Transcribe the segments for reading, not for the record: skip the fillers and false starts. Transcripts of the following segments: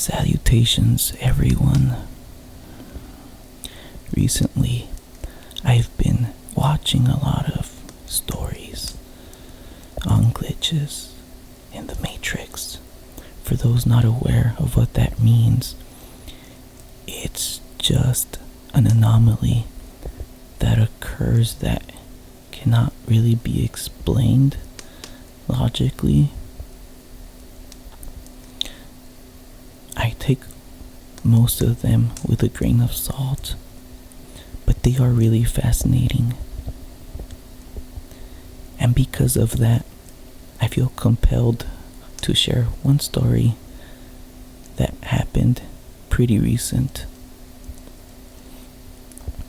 Salutations, everyone. Recently, I've been watching a lot of stories on glitches in the Matrix. For those not aware of what that means, it's just an anomaly that occurs that cannot really be explained logically. I take most of them with a grain of salt, but they are really fascinating. And because of that, I feel compelled to share one story that happened pretty recent.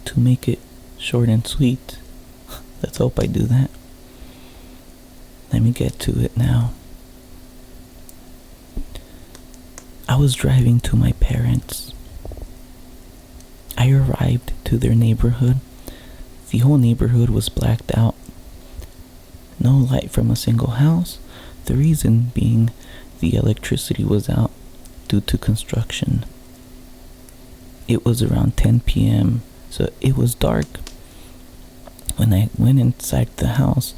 To make it short and sweet, let's hope I do that. Let me get to it now. I was driving to my parents. I arrived to their neighborhood. The whole neighborhood was blacked out. No light from a single house. The reason being the electricity was out due to construction. It was around 10 p.m., so it was dark. When I went inside the house,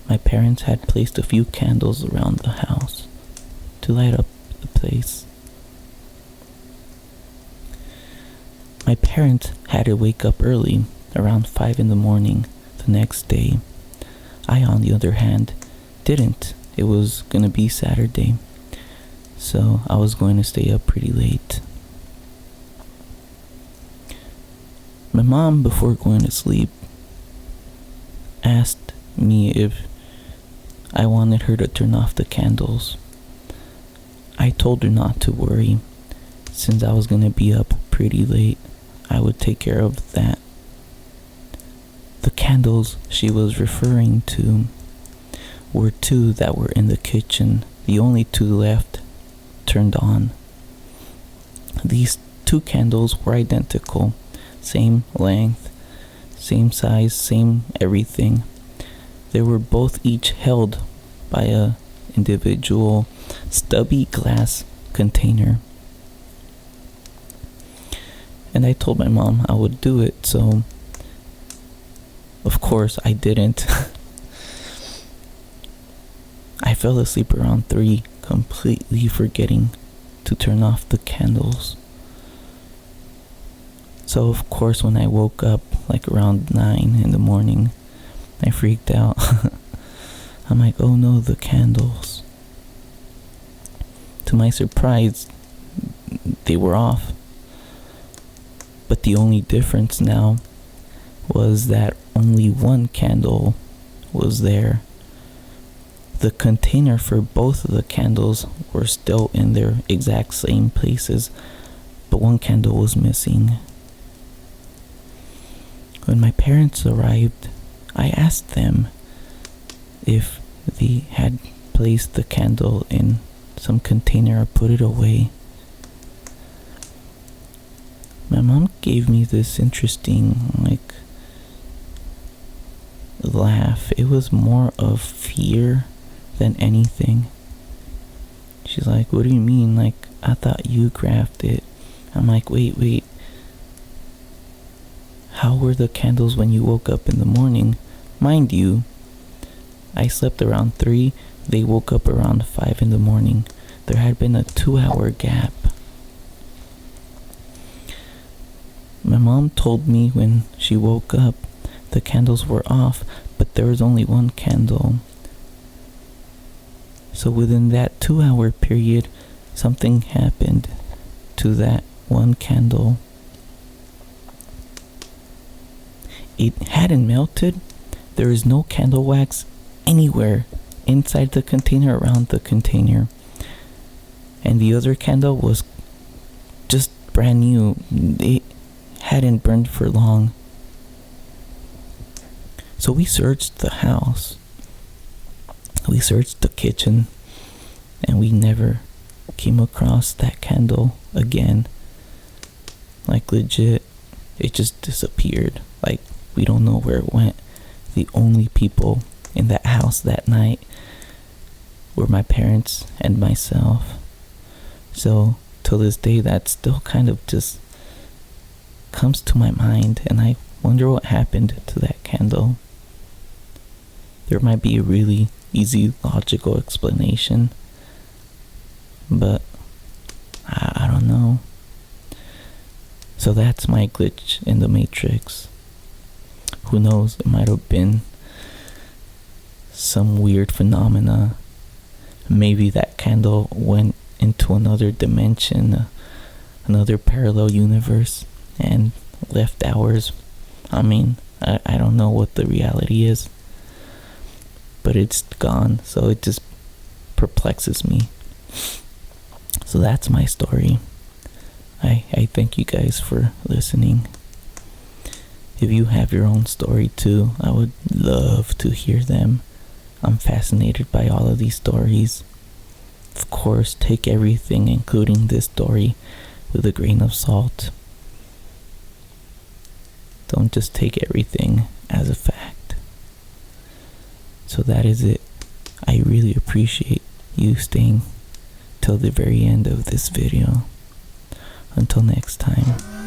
my parents had placed a few candles around the house to light up the place. My parents had to wake up early, around 5 in the morning the next day. I, on the other hand, didn't. It was gonna be Saturday, so I was going to stay up pretty late. My mom, before going to sleep, asked me if I wanted her to turn off the candles. I told her not to worry, since I was gonna be up pretty late. I would take care of that. The candles she was referring to were 2 that were in the kitchen, the only 2 left turned on. These 2 candles were identical, same length, same size, same everything. They were both each held by a individual stubby glass container. And I told my mom I would do it, so of course I didn't. I fell asleep around 3, completely forgetting to turn off the candles. So of course when I woke up like around 9 in the morning, I freaked out. I'm like, oh no, the candles. To my surprise, they were off. But the only difference now was that only 1 candle was there. The container for both of the candles were still in their exact same places, but 1 candle was missing. When my parents arrived, I asked them if they had placed the candle in some container or put it away. My mom gave me this interesting, laugh. It was more of fear than anything. She's like, what do you mean? I thought you grabbed it. I'm like, wait. How were the candles when you woke up in the morning? Mind you, I slept around 3. They woke up around 5 in the morning. There had been a 2-hour gap. My mom told me when she woke up, the candles were off, but there was only 1 candle. So within that 2-hour period, something happened to that 1 candle. It hadn't melted. There is no candle wax anywhere inside the container, around the container. And the other candle was just brand new. It hadn't burned for long. So we searched the house. We searched the kitchen, and we never came across that candle again. Legit, it just disappeared. We don't know where it went. The only people in that house that night were my parents and myself. So till this day, that still kind of just comes to my mind, and I wonder what happened to that candle. There might be a really easy logical explanation, but I don't know. So that's my glitch in the Matrix. Who knows, it might have been some weird phenomena. Maybe that candle went into another dimension, another parallel universe, and left ours. I mean, I don't know what the reality is, but it's gone, so it just perplexes me. So that's my story. I thank you guys for listening. If you have your own story too, I would love to hear them. I'm fascinated by all of these stories. Of course, take everything, including this story, with a grain of salt. Don't just take everything as a fact. So that is it. I really appreciate you staying till the very end of this video. Until next time.